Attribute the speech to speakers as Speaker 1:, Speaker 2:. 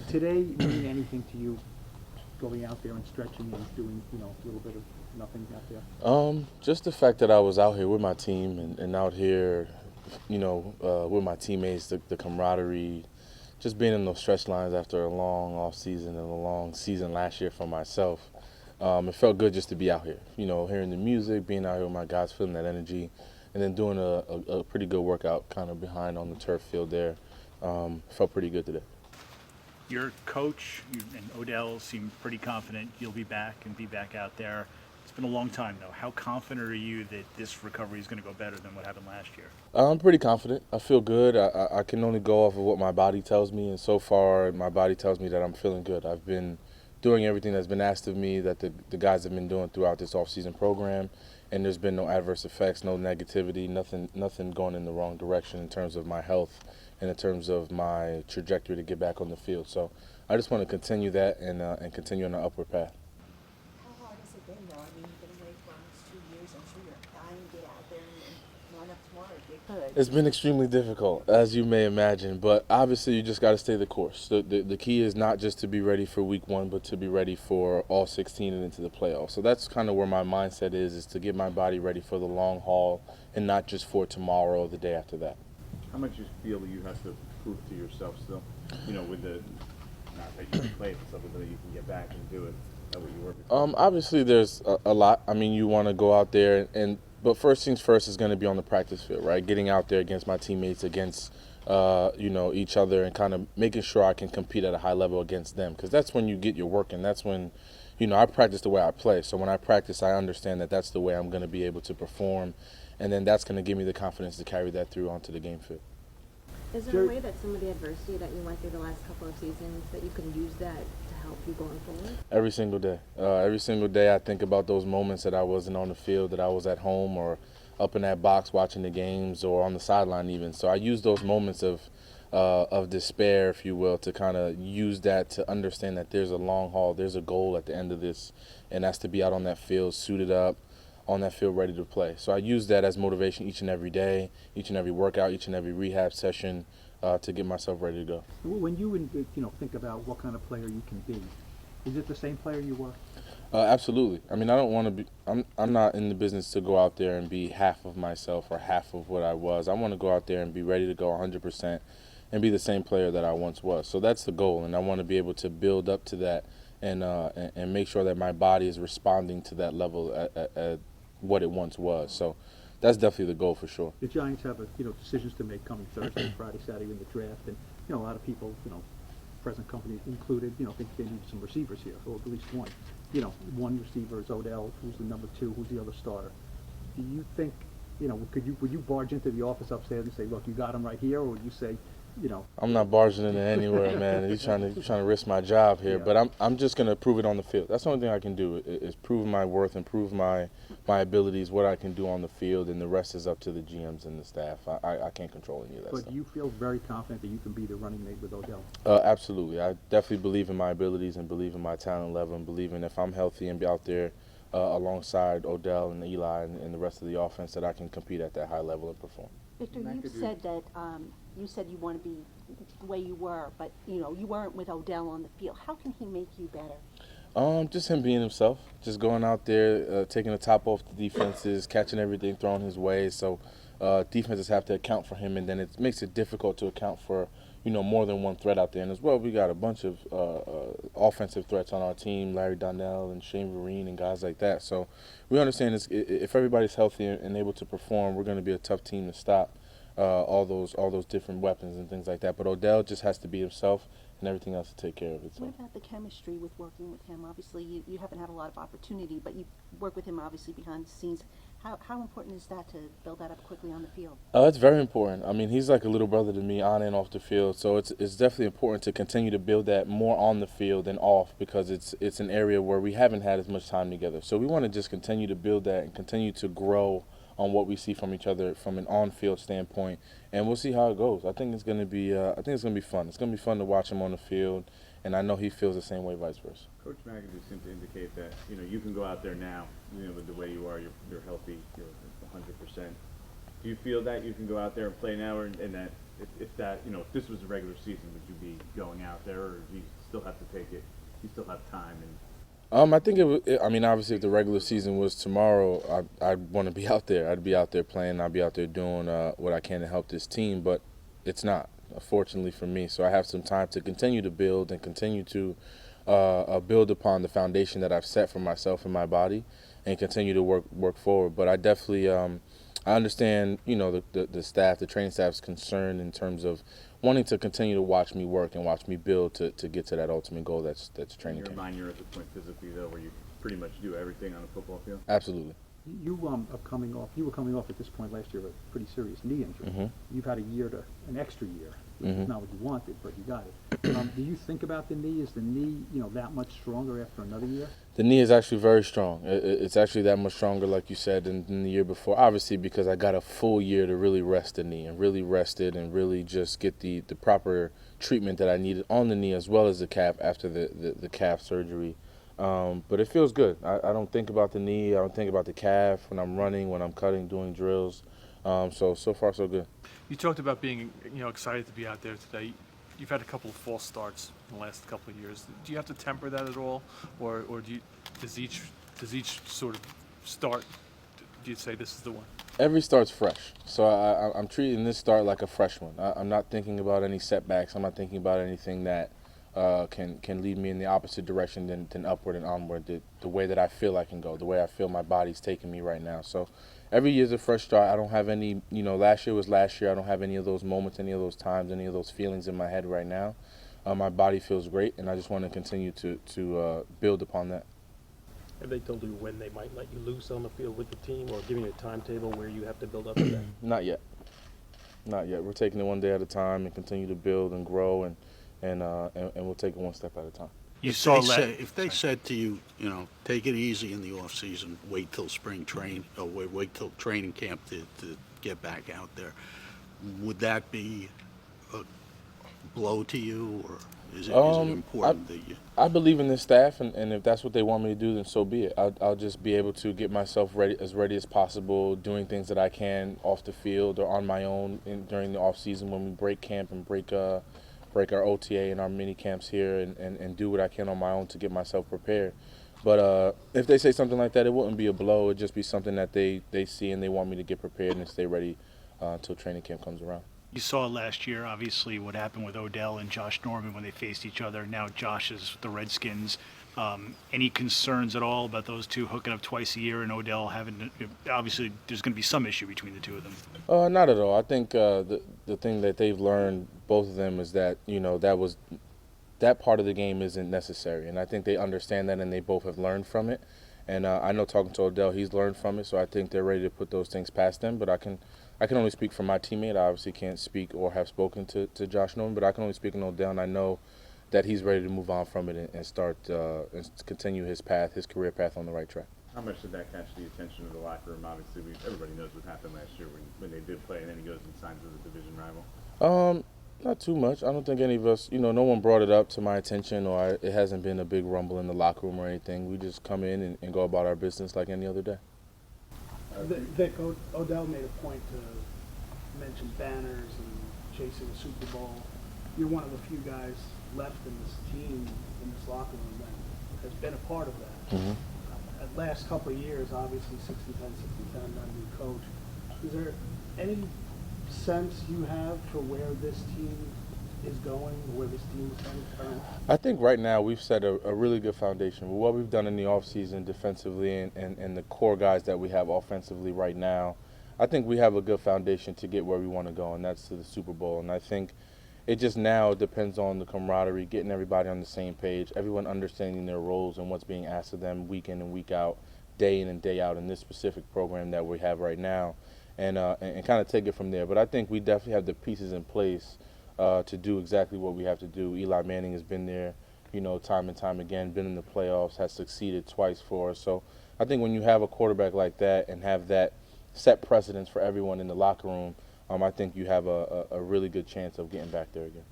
Speaker 1: today mean anything to you, going out there and stretching and doing, a little bit of nothing out there?
Speaker 2: Just the fact that I was out here with my team and out here, with my teammates, the camaraderie, just being in those stretch lines after a long off season and a long season last year for myself. It felt good just to be out here, hearing the music, being out here with my guys, feeling that energy, and then doing a pretty good workout kind of behind on the turf field there. Felt pretty good today.
Speaker 3: Your coach and Odell seem pretty confident you'll be back and be back out there. It's been a long time, though. How confident are you that this recovery is going to go better than what happened last year?
Speaker 2: I'm pretty confident. I feel good. I can only go off of what my body tells me, and so far my body tells me that I'm feeling good. I've been doing everything that's been asked of me that the guys have been doing throughout this off-season program, and there's been no adverse effects, no negativity, nothing going in the wrong direction in terms of my health and in terms of my trajectory to get back on the field. So I just want to continue that and continue on the upward path.
Speaker 4: How hard has it been, though? I mean, you've been away for almost 2 years. I'm sure you're dying to get out there and line up tomorrow if you could.
Speaker 2: It's been extremely difficult, as you may imagine, but obviously you just got to stay the course. The key is not just to be ready for week one, but to be ready for all 16 and into the playoffs. So that's kind of where my mindset is to get my body ready for the long haul and not just for tomorrow or the day after that.
Speaker 5: How much you feel you have to prove to yourself still? With the not that you can play, but something that you can get back and do it that way you were before.
Speaker 2: Obviously, there's a lot. I mean, you want to go out there but first things first is going to be on the practice field, right? Getting out there against my teammates, against each other, and kind of making sure I can compete at a high level against them, because that's when you get your work, and that's when, I practice the way I play. So when I practice, I understand that that's the way I'm going to be able to perform, and then that's going to give me the confidence to carry that through onto the game field.
Speaker 6: Is there a way that some of the adversity that you went through the last couple of seasons that you can use that to help you going forward?
Speaker 2: Every single day. Every single day I think about those moments that I wasn't on the field, that I was at home or up in that box watching the games or on the sideline even. So I use those moments of despair, if you will, to kind of use that to understand that there's a long haul, there's a goal at the end of this, and that's to be out on that field, suited up, on that field ready to play. So I use that as motivation each and every day, each and every workout, each and every rehab session to get myself ready to go.
Speaker 1: When you think about what kind of player you can be, is it the same player you were?
Speaker 2: Absolutely. I mean, I don't want to be. I'm not in the business to go out there and be half of myself or half of what I was. I want to go out there and be ready to go 100% and be the same player that I once was. So that's the goal, and I want to be able to build up to that and make sure that my body is responding to that level at what it once was. So that's definitely the goal for sure.
Speaker 1: The Giants have decisions to make coming Thursday, Friday, Saturday in the draft, and a lot of people, present company included, think they need some receivers here, or at least one. One receiver is Odell, who's the number two, who's the other starter. Do you think, would you barge into the office upstairs and say, look, you got him right here, or would you say,
Speaker 2: I'm not barging into anywhere, man. He's trying to risk my job here,
Speaker 1: Yeah.
Speaker 2: but I'm just gonna prove it on the field. That's the only thing I can do is prove my worth and prove my abilities, what I can do on the field, and the rest is up to the GMs and the staff. I can't control any of that
Speaker 1: but
Speaker 2: stuff.
Speaker 1: do you feel very confident that you can be the running mate with Odell?
Speaker 2: Absolutely. I definitely believe in my abilities and believe in my talent level and believe in if I'm healthy and be out there alongside Odell and Eli and the rest of the offense that I can compete at that high level and perform.
Speaker 4: Victor, you said that you said you want to be the way you were, but you weren't with Odell on the field. How can he make you better?
Speaker 2: Just him being himself, just going out there, taking the top off the defenses, catching everything thrown his way. So defenses have to account for him, and then it makes it difficult to account for more than one threat out there. And as well, we got a bunch of offensive threats on our team, Larry Donnell and Shane Vereen and guys like that. So we understand if everybody's healthy and able to perform, we're going to be a tough team to stop all those different weapons and things like that. But Odell just has to be himself, and everything else to take care of itself.
Speaker 4: What about the chemistry with working with him? Obviously, you haven't had a lot of opportunity, but you work with him obviously behind the scenes. How important is that to build that up quickly on the field?
Speaker 2: It's very important. I mean, he's like a little brother to me on and off the field. So it's definitely important to continue to build that more on the field than off, because it's an area where we haven't had as much time together. So we want to just continue to build that and continue to grow on what we see from each other from an on-field standpoint, and we'll see how it goes. I think it's going to be fun. It's going to be fun to watch him on the field, and I know he feels the same way, vice versa.
Speaker 5: Coach McAdoo seemed to indicate that you can go out there now, with the way you are, you're healthy, you're 100%. Do you feel that you can go out there and play now, and that if that, you know, if this was a regular season, would you be going out there, or do you still have to take it? You still have time and.
Speaker 2: I think I mean, obviously, if the regular season was tomorrow, I'd want to be out there. I'd be out there playing. I'd be out there doing what I can to help this team. But it's not, fortunately for me. So I have some time to continue to build and continue to build upon the foundation that I've set for myself and my body, and continue to work forward. But I definitely I understand, you know, the staff, the training staff's concern in terms of wanting to continue to watch me work and watch me build to get to that ultimate goal that's training
Speaker 5: In your
Speaker 2: camp.
Speaker 5: mind, you're at the point physically though where you pretty much do everything on a football field.
Speaker 2: Absolutely.
Speaker 1: You are coming off. You were coming off at this point last year with a pretty serious knee injury.
Speaker 2: Mhm.
Speaker 1: You've had an extra year, which is
Speaker 2: Mhm.
Speaker 1: not what you wanted, but you got it. Do you think about the knee? Is the knee, that much stronger after another year?
Speaker 2: The knee is actually very strong. It's actually that much stronger, like you said, than the year before. Obviously, because I got a full year to really rest the knee and really rest it and really just get the proper treatment that I needed on the knee as well as the calf after the calf surgery. But it feels good. I don't think about the knee. I don't think about the calf when I'm running, when I'm cutting, doing drills. So far, so good.
Speaker 7: You talked about being, excited to be out there today. You've had a couple of false starts in the last couple of years. Do you have to temper that at all, or does each sort of start? Do you say this is the one?
Speaker 2: Every start's fresh, so I'm treating this start like a fresh one. I'm not thinking about any setbacks. I'm not thinking about anything that can lead me in the opposite direction than upward and onward. The way that I feel I can go, the way I feel my body's taking me right now. So every year's a fresh start. I don't have any, last year was last year. I don't have any of those moments, any of those times, any of those feelings in my head right now. My body feels great, and I just want to continue to build upon that.
Speaker 8: Have they told you when they might let you loose on the field with the team, or giving you a timetable where you have to build up to that?
Speaker 2: Not yet. Not yet. We're taking it one day at a time and continue to build and grow, and we'll take it one step at a time.
Speaker 3: You
Speaker 9: If
Speaker 3: saw
Speaker 9: they
Speaker 3: that.
Speaker 9: said- If they said to you, take it easy in the off-season, wait till spring train, or wait till training camp to get back out there, would that be a blow to you, or is it important that you?
Speaker 2: I believe in this staff, and if that's what they want me to do, then so be it. I'll just be able to get myself ready as possible, doing things that I can off the field or on my own during the off season when we break camp and break our OTA and our mini camps here, and do what I can on my own to get myself prepared. But if they say something like that, it wouldn't be a blow. It'd just be something that they see and they want me to get prepared and stay ready until training camp comes around.
Speaker 3: You saw last year, obviously, what happened with Odell and Josh Norman when they faced each other. Now Josh is with the Redskins. Any concerns at all about those two hooking up twice a year and Odell having to, obviously, there's going to be some issue between the two of them?
Speaker 2: Not at all. I think the thing that they've learned, both of them, is that, that part of the game isn't necessary. And I think they understand that, and they both have learned from it. And I know, talking to Odell, he's learned from it, so I think they're ready to put those things past them. But I can only speak for my teammate. I obviously can't speak or have spoken to Josh Norman, but I can only speak on Odell, and I know that he's ready to move on from it and start and continue his career path on the right track.
Speaker 5: How much did that catch the attention of the locker room? Obviously, everybody knows what happened last year when they did play, and then he goes and signs with a division rival.
Speaker 2: Not too much. I don't think any of us, no one brought it up to my attention, or it hasn't been a big rumble in the locker room or anything. We just come in and go about our business like any other day.
Speaker 10: Vic, Odell made a point to mention banners and chasing a Super Bowl. You're one of the few guys left in this team, in this locker room, that has been a part of that.
Speaker 2: Mm-hmm.
Speaker 10: The last couple of years, obviously 60-10, 60-10, new coach. Is there any sense you have for where this team is going, where this team is headed?
Speaker 2: I think right now we've set a really good foundation. With what we've done in the offseason defensively and the core guys that we have offensively right now, I think we have a good foundation to get where we want to go, and that's to the Super Bowl. And I think it just now depends on the camaraderie, getting everybody on the same page, everyone understanding their roles and what's being asked of them week in and week out, day in and day out in this specific program that we have right now, and kind of take it from there. But I think we definitely have the pieces in place to do exactly what we have to do. Eli Manning has been there, time and time again, been in the playoffs, has succeeded twice for us. So I think when you have a quarterback like that and have that set precedence for everyone in the locker room, I think you have a really good chance of getting back there again.